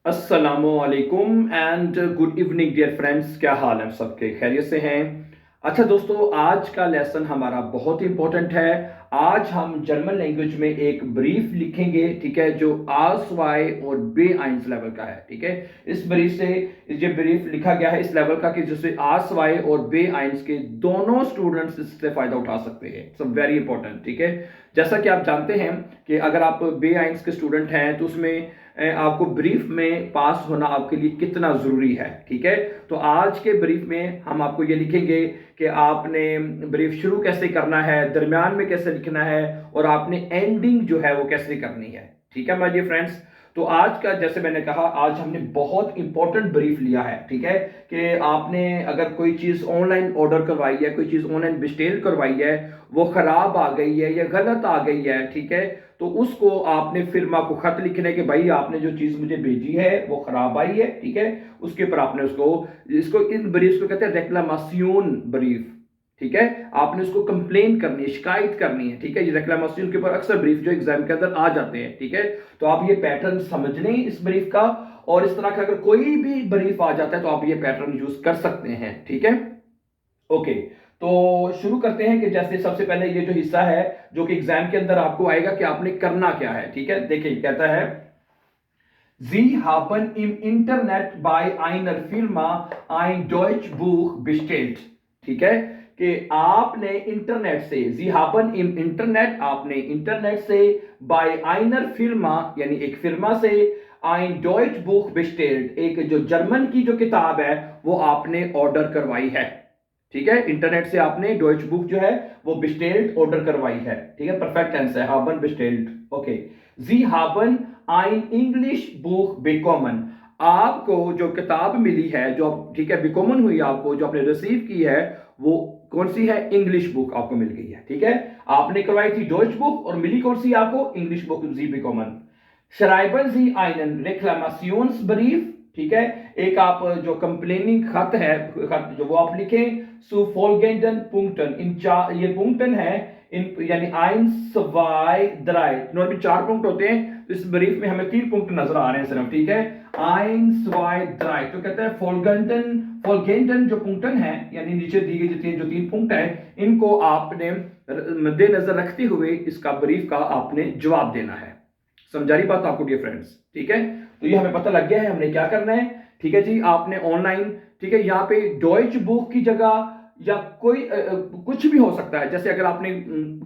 अस्सलामुअलैकुम and good evening dear friends. क्या हाल है सबके? खैरियत से हैं? अच्छा दोस्तों, आज का लेसन हमारा बहुत ही इंपॉर्टेंट है। आज हम जर्मन लैंग्वेज में एक ब्रीफ लिखेंगे, ठीक है, जो आस्वाई और बे आइंस लेवल का है। ठीक है, इस ब्रीफ से ये ब्रीफ लिखा गया है इस लेवल का कि जिससे आस्वाई और बे आइंस के दोनों स्टूडेंट्स इससे फायदा उठा सकते हैं। So very important. ठीक है, जैसा कि आप जानते हैं कि अगर आप बे आइंस के स्टूडेंट हैं तो उसमें आपको ब्रीफ में पास होना आपके लिए कितना जरूरी है। ठीक है, तो आज के ब्रीफ में हम आपको ये लिखेंगे कि आपने ब्रीफ शुरू कैसे करना है, दरमियान में कैसे लिखना है और आपने एंडिंग जो है वो कैसे करनी है। ठीक है माय डियर फ्रेंड्स, तो आज का जैसे मैंने कहा आज हमने बहुत इंपॉर्टेंट ब्रीफ लिया है। ठीक है, कि आपने अगर कोई चीज ऑनलाइन ऑर्डर करवाई है, कोई चीज ऑनलाइन बिस्टेल करवाई है, वो खराब आ गई है या गलत आ गई है, ठीक है, तो उसको आपने फिरमा को खत लिखना है कि भाई आपने जो चीज मुझे भेजी है वो खराब आई है। ठीक है, उसके ऊपर आपने उसको इसको इन ब्रीफ को कहते हैं रेक्लामासियोन ब्रीफ। ठीक है, आपने उसको कंप्लेन करनी है, शिकायत करनी है। ठीक है, ये रेक्लामासियोन के ऊपर अक्सर ब्रीफ जो एग्जाम के अंदर आ जाते हैं। ठीक है, तो आप ये पैटर्न समझ लें इस ब्रीफ का, और इस तरह का अगर कोई भी ब्रीफ आ जाता है तो आप ये पैटर्न यूज कर सकते हैं। ठीक है, ओके, तो शुरू करते हैं कि जैसे सबसे पहले ये जो हिस्सा है जो कि एग्जाम के अंदर आपको आएगा कि आपने करना क्या है। ठीक है, देखिए कहता है Sie haben im Internet bei einer Firma ein Deutschbuch bestellt। ठीक है, कि आपने इंटरनेट से Sie haben im Internet, आपने इंटरनेट से by einer Firma यानी एक फिर्मा से ein Deutschbuch bestellt, एक जो जर्मन की जो किताब है वो आपने ऑर्डर करवाई है। ठीक है, इंटरनेट से आपने डॉइच बुक जो है वो बिस्टेल्ड ऑर्डर करवाई है। ठीक है, परफेक्ट आंसर है हाबन बिस्टेल्ड। ओके, जी हाबन आइन इंग्लिश बुक बेकॉमन, आपको जो किताब मिली है जो ठीक है बिकॉमन हुई आपको जो आपने रिसीव की है वो कौन सी है? इंग्लिश बुक आपको मिल गई है। ठीक है, आपने करवाई थी डॉइच बुक और मिली कौन सी आपको? इंग्लिश बुक जी बिकॉमन। Schreiben Sie einen Reklamationsbrief। ठीक है, एक आप जो कंप्लेनिंग खत है, खत जो वो आप लिखें zu folgenden Punkten, इन चार ये पुंक्टन है, इन यानी 1 2 3 नॉर्मली 4 पुंक्ट होते हैं, तो इस ब्रीफ में हमें 3 पुंक्ट नजर आ रहे हैं सिर्फ। ठीक है, 1 2 3, तो कहते हैं folgenden, folgenden जो पुंक्टन है यानी नीचे दी गई जो 3 पुंक्ट है, इनको आपने मद्देनजर रखते हुए इसका ब्रीफ का आपने जवाब देना है। समझा रही बात आपको डियर फ्रेंड्स? ठीक है, तो ये हमें पता लग गया है हमने क्या करना है। ठीक है जी, आपने ऑनलाइन, ठीक है, यहाँ पे डॉइच बुक की जगह या कोई कुछ भी हो सकता है। जैसे अगर आपने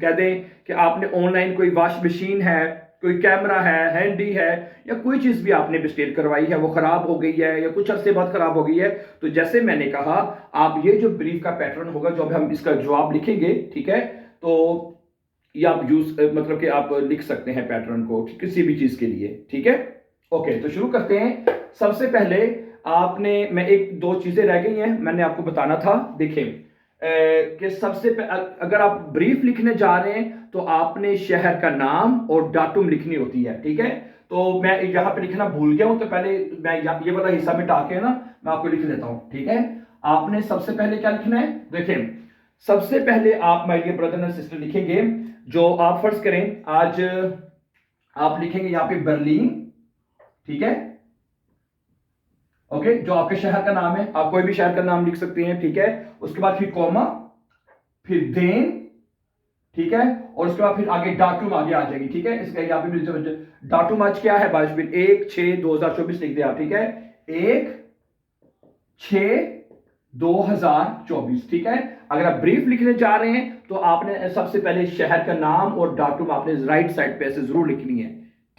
कह दें कि आपने ऑनलाइन कोई वॉश मशीन है, कोई कैमरा है, हैंडी है, या कोई चीज भी आपने बिस्टेल करवाई है वो खराब हो गई है या कुछ अरसे बाद खराब हो गई है, तो जैसे मैंने कहा आप ये जो ब्रीफ का पैटर्न होगा जो हम इसका जवाब लिखेंगे, ठीक है, तो ये आप यूज मतलब कि आप लिख सकते हैं पैटर्न को किसी भी चीज के लिए। ठीक है, ओके, तो शुरू करते हैं। सबसे पहले आपने, मैं एक दो चीजें रह गई हैं मैंने आपको बताना था। देखिए कि सबसे अगर आप ब्रीफ लिखने जा रहे हैं तो आपने शहर का नाम और डाटुम लिखनी होती है। ठीक है, तो मैं यहाँ पे लिखना भूल गया हूं, तो पहले मैं ये वाला हिस्सा मिटा के ना मैं आपको लिख देता हूं। ठीक है, आपने सबसे पहले क्या लिखना है? देखिए सबसे पहले आप my dear brother and sister लिखेंगे, जो आप फर्ज करें आज आप लिखेंगे यहाँ पे बर्लिन। ठीक है, ओके, जो आपके शहर का नाम है, आप कोई भी शहर का नाम लिख सकते हैं। ठीक है, उसके बाद फिर कॉमा, फिर देन, ठीक है, और उसके बाद फिर आगे डाटुम आगे आ जाएगी। ठीक है, इसका यहाँ पे डाटुम आज क्या है? 1/6/2024 लिख दिया। ठीक है, 1/6/2024। ठीक है, अगर आप ब्रीफ लिखने जा रहे हैं तो आपने सबसे पहले शहर का नाम और डाटुम आपने राइट साइड पे ऐसे जरूर लिखनी है।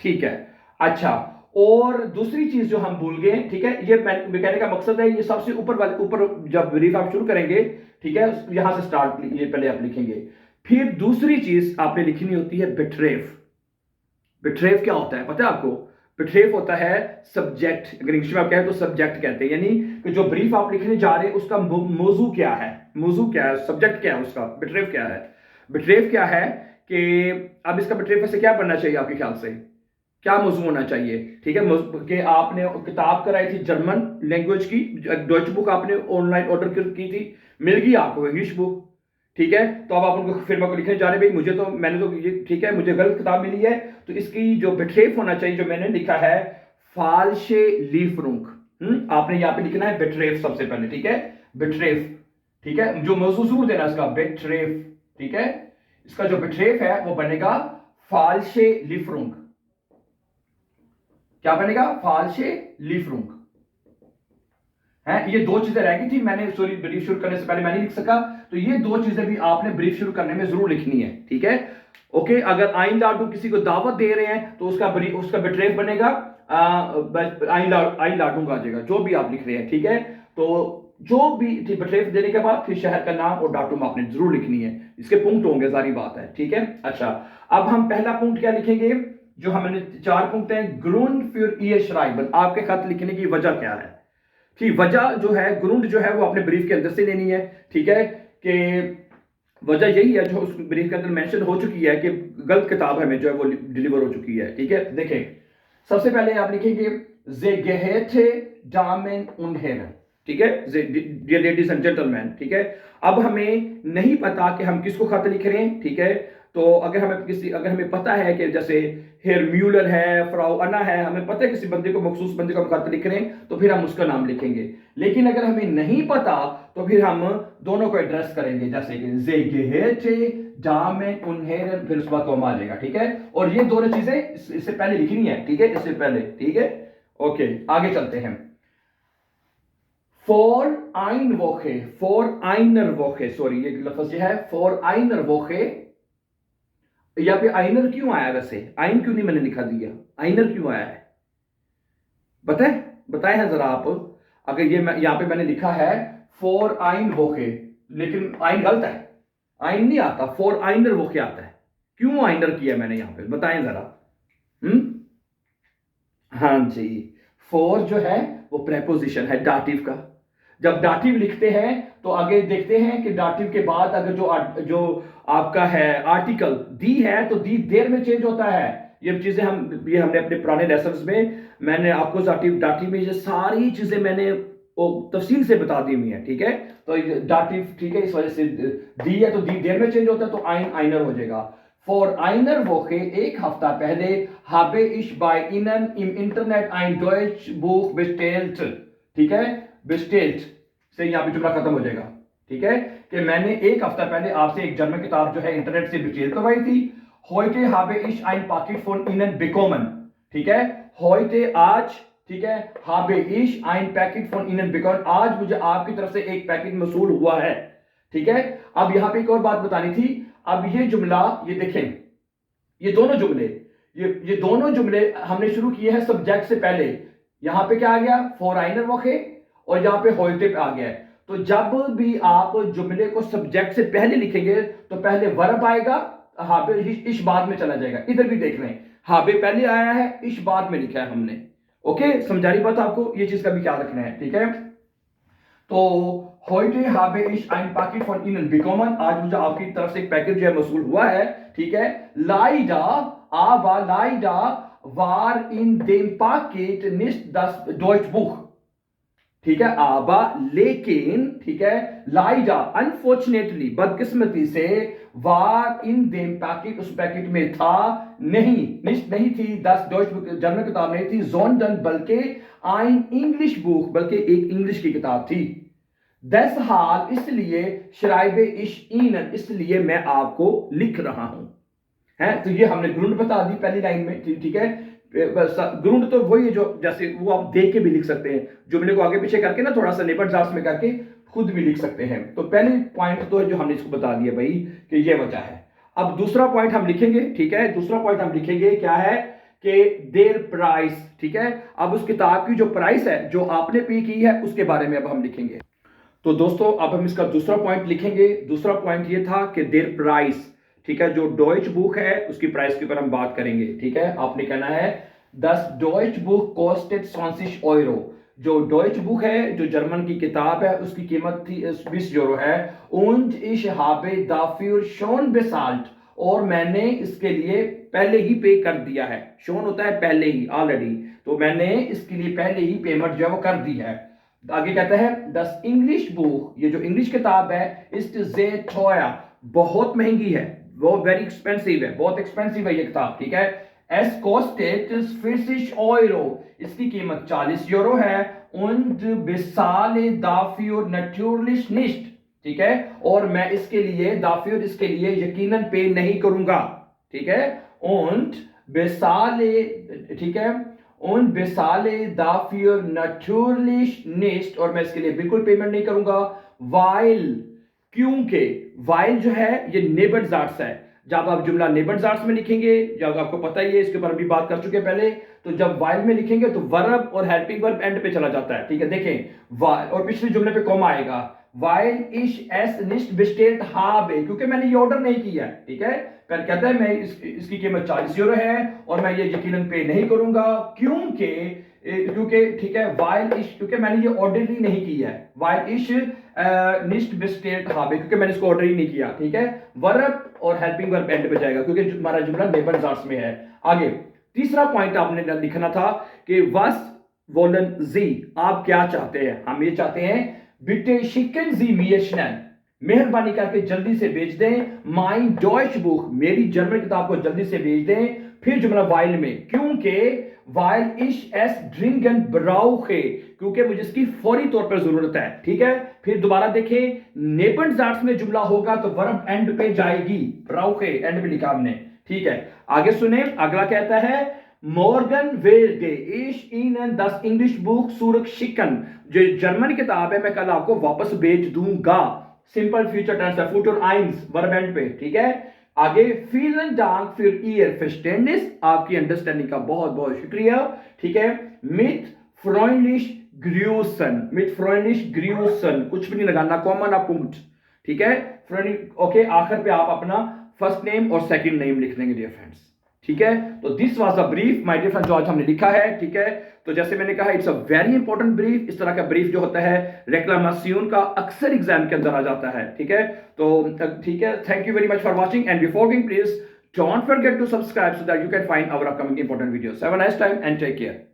ठीक है, अच्छा, और दूसरी चीज जो हम भूल गए, ठीक है, ये कहने का मकसद है, ये सबसे ऊपर वाले ऊपर जब ब्रीफ आप शुरू करेंगे, ठीक है, यहां से स्टार्ट ये पहले आप लिखेंगे। फिर दूसरी चीज आपने लिखनी होती है बिट्रेव। बिट्रेव क्या होता है पता है आपको? बिट्रेव होता है सब्जेक्ट, अगर इंग्लिश में आप कहें तो सब्जेक्ट कहते हैं, यानी कि जो ब्रीफ आप लिखने जा रहे हैं उसका मौजू क्या है, मौजू क्या है, सब्जेक्ट क्या है उसका, बिट्रेव क्या है। बिट्रेव क्या है कि अब इसका बिट्रेव से क्या बनना चाहिए आपके ख्याल से? क्या मौजू होना चाहिए? ठीक है, कि आपने किताब कराई थी जर्मन लैंग्वेज की, डॉइच बुक आपने ऑनलाइन ऑर्डर की थी, मिल गई आपको इंग्लिश बुक। ठीक है, तो अब आप उनको फिर को लिखने जा रहे भाई मुझे तो मैंने तो ये, ठीक है, मुझे गलत किताब मिली है, तो इसकी जो बिट्रेफ होना चाहिए जो मैंने लिखा है फाल्शे लीफरूंग। आपने यहां पे लिखना है बेट्रेफ सबसे पहले, ठीक है, बेट्रेफ, ठीक है, जो मौजू जरूर देना इसका बेट्रेफ, ठीक है, इसका जो बेट्रेफ है वो बनेगा फाल्शे लीफरूंग। क्या बनेगा? फाल्शे लीफरूंग है। ये दो चीजें रह गई थी, मैंने सॉरी ब्रीफ शुरू करने से पहले मैं नहीं लिख सका, तो ये दो चीजें भी आपने ब्रीफ शुरू करने में जरूर लिखनी है, ठीक है। ओके, अगर आइन लाडू किसी को दावत दे रहे हैं तो उसका बेट्रेफ बनेगा आइन लाडू आ जाएगा, जो भी आप लिख रहे हैं, ठीक है। तो जो भी बेट्रेफ देने के बाद फिर शहर का नाम और डाटूम आपने जरूर लिखनी है, इसके पुंक्ट होंगे, सारी बात है, ठीक है। अच्छा, अब हम पहला पुंक्ट क्या लिखेंगे? जो हमने 4 पुंक्ट हैं, ग्रुंड फिर ये श्राइबन, आपके खत लिखने की वजह क्या है? ठीक, वजह जो है ग्रुंड जो है वो अपने ब्रीफ के अंदर से लेनी है, ठीक है, कि वजह यही है जो उस ब्रीफ के अंदर मेंशन हो चुकी है कि गलत किताब हमें जो है वो डिलीवर हो चुकी है, ठीक है। देखें, सबसे पहले आप लिखेंगे जे गेहेटे डामेन उनहेरन, ठीक है, डियर लेडीज एंड जेंटलमैन, ठीक है। अब हमें नहीं पता कि हम किसको खत लिख रहे हैं, ठीक है। तो अगर हमें पता है कि जैसे हेयर म्यूलर है, फ्राउ अन्ना है, हमें पता है किसी बंदे को, मखसूस बंदे को हम खत लिख रहे हैं, तो फिर हम उसका नाम लिखेंगे। लेकिन अगर हमें नहीं पता तो फिर हम दोनों को एड्रेस करेंगे, जैसे कि जे गेहेटे डामेन उनहेरन, फिर उसके बाद कॉमा आ जाएगा, ठीक है। और ये दोनों चीजें इससे पहले लिखनी है, ठीक है, इससे पहले, ठीक है। ओके, आगे चलते हैं। फॉर आइन वोखे, फॉर आइनर वोखे, सॉरी ये लफ्ज जो है फॉर आइनर वोखे, यहाँ पे आइनर क्यों आया? वैसे आइन क्यों नहीं मैंने लिखा दिया? आइनर क्यों आया है? बताए हैं जरा आप। अगर ये यहां पे मैंने लिखा है फॉर आइन वोखे, लेकिन आइन गलत है, आइन नहीं आता, फॉर आइनर वोखे आता है। क्यों आइनर किया मैंने यहां पे? बताएं जरा। हाँ जी, फॉर जो है वो प्रेपोजिशन है डाटिव का। जब डाटिव लिखते हैं तो आगे देखते हैं कि डाटिव के बाद अगर जो आपका है आर्टिकल दी है, तो दी देर में चेंज होता है। ये चीजें हमने अपने पुराने लेसन्स में मैंने आपको डाटिव में ये सारी चीजें मैंने तफसील से बता दी हुई है, ठीक है। तो डाटिव, ठीक है, इस वजह से दी है तो दी देर में चेंज होता है, तो आइनर हो जाएगा। फॉर आइनर वोखे, एक हफ्ता पहले habe ich bei Ihnen im Internet ein Deutsch Buch bestellt, ठीक है, bestellt से यहां पे जुमला खत्म हो जाएगा, ठीक है, कि मैंने एक हफ्ता पहले आपसे एक जर्मन किताब जो है इंटरनेट से बेस्टेल करवाई थी। heute habe ich ein Paket von Ihnen bekommen, ठीक है, heute आज, ठीक है, habe ich ein Paket von Ihnen bekommen, आज मुझे आपकी तरफ से एक पैकेट मसूल हुआ है, ठीक है। अब यहां पे एक और बात बतानी थी। अब ये जुमला, ये देखें, ये दोनों जुमले हमने शुरू किए हैं सब्जेक्ट से पहले। यहां पे क्या आ गया? फॉर आइनर वोखे, और यहां पे होइटे पे आ गया है। तो जब भी आप जुमले को सब्जेक्ट से पहले लिखेंगे तो पहले वर्ब आएगा, हाबे इश बाद में चला जाएगा। इधर भी देख रहे हैं, हाबे पहले आया है, इश बाद में लिखा है हमने। ओके, समझा रही बात आपको? ये चीज का भी ख्याल रखना है, ठीक है। तो heute habe ich ein Paket von Ihnen bekommen, आज मुझे आपकी तरफ से एक पैकेज जो है मसूल हुआ है, ठीक है। aber leider war in dem Paket nicht das Deutsch Buch, ठीक है, aber लेकिन, ठीक है, leider unfortunately बदकिस्मती से, war in dem Paket उस पैकेट में था नहीं थी das Deutsch Buch जर्मन किताब नहीं थी, sondern बल्कि ein English Buch बल्कि एक इंग्लिश की किताब थी। deshalb इसलिए, schreibe ich Ihnen इसलिए मैं आपको लिख रहा हूं, है। तो ये हमने ग्रुंड बता दी पहली लाइन में, ठीक है। ग्रुंड तो वही है जो जैसे वो आप देख के भी लिख सकते हैं, जुमले को आगे पीछे करके ना थोड़ा सा निपट जास में करके खुद भी लिख सकते हैं। तो पहली पॉइंट तो है जो हमने इसको बता दिया भाई कि ये वजह है। अब दूसरा पॉइंट हम लिखेंगे, ठीक है, दूसरा पॉइंट हम लिखेंगे क्या है कि देयर प्राइस, ठीक है। अब उस किताब की जो प्राइस है जो आपने पे की है उसके बारे में अब हम लिखेंगे। तो दोस्तों अब हम इसका दूसरा पॉइंट लिखेंगे। दूसरा पॉइंट ये था कि देयर प्राइस, ठीक है, जो डॉइच बुक है उसकी प्राइस के ऊपर हम बात करेंगे, ठीक है। आपने कहना है 10 डॉइच बुक कॉस्टेड 20 €, जो डॉइच बुक है, जो जर्मन की किताब है, उसकी कीमत थी 20 यूरो है। und ich habe dafür schon bezahlt, और मैंने इसके लिए पहले ही पे कर दिया है। शोन होता है पहले ही, ऑलरेडी, तो मैंने इसके लिए पहले ही पेमेंट जो है वो कर दी है। आगे कहता है 10 इंग्लिश बुक, ये जो इंग्लिश किताब है, ist sehr teuer, बहुत महंगी है, वो वेरी एक्सपेंसिव है, बहुत एक्सपेंसिव है ये किताब, ठीक है। Es kostet 40 Euro. इसकी कीमत 40 यूरो है. Und bezahle dafür natürlich nicht. ठीक है, और मैं इसके लिए dafür इसके लिए यकीनन पे नहीं करूंगा. ठीक है, und bezahle, ठीक है, und bezahle dafür natürlich nicht, और मैं इसके लिए बिल्कुल पेमेंट नहीं करूंगा. weil, क्योंकि while जो है ये नेबनज़ाट्स है. जब आप जुमला नेबनज़ाट्स में लिखेंगे, जब आपको पता ही है, इसके ऊपर भी बात कर चुके हैं पहले, तो जब while में लिखेंगे तो वर्ब और हेल्पिंग वर्ब एंड पे चला जाता है. ठीक है, देखें और पिछले जुमले पे कॉमा आएगा. while ich es nicht bestellt habe, क्योंकि मैंने ये ऑर्डर नहीं किया है. ठीक है, पर कहता है मैं इसकी कीमत 40 यूरो है और मैं ये यकीनन पे नहीं करूंगा क्योंकि ठीक है, while ich, क्योंकि मैंने ये ऑर्डर ही नहीं किया है. while ich nicht bestellt habe, क्योंकि मैंने इसको ऑर्डर ही नहीं किया. ठीक है, वर्ब और हेल्पिंग वर्ब एंड पे जाएगा क्योंकि हमारा जुमला नेबनज़ाट्स में है. आगे तीसरा पॉइंट आपने लिखना था कि was wollen Sie, आप क्या चाहते हैं. हम ये चाहते हैं bitte schicken Sie mir schnell, मेहरबानी करके जल्दी से भेज दें. mein Deutsch Buch, मेरी जर्मन किताब को जल्दी से भेज दें. फिर जुमला while में, क्योंकि weil ich es dringend brauche, क्योंकि मुझे इसकी फौरी तौर पर जरूरत है. ठीक है, फिर दोबारा देखें, नेबनज़ाट्स में जुमला होगा तो वर्ब एंड पे जाएगी. brauche एंड पे लिखा हमने. ठीक है, आगे सुने, अगला कहता है Morgen werde ich Ihnen das English Buch zurückschicken, जो जर्मन किताब है मैं कल आपको वापस भेज दूंगा. सिंपल फ्यूचर टेंस है, फुटर आइंस वर्ब एंड पे. ठीक है, आगे vielen Dank für Ihr Verständnis, आपकी अंडरस्टैंडिंग का बहुत बहुत शुक्रिया. ठीक है, mit freundlich grüßen, mit freundlich grüßen, कुछ भी नहीं लगाना, कॉमा ना punkt. ठीक है, ओके, आखिर पे आप अपना फर्स्ट नेम और सेकंड नेम लिख देंगे डियर फ्रेंड्स. ठीक है, तो this was a brief my dear friends, जो आज हमने लिखा है. ठीक है, तो जैसे मैंने कहा it's a very important brief. इस तरह का ब्रीफ जो होता है रेक्लामेशन का अक्सर एग्जाम के अंदर आ जाता है. ठीक है, तो ठीक है, thank you very much for watching and before going please don't forget to subscribe so that you can find our upcoming important videos. Have a nice time and take care.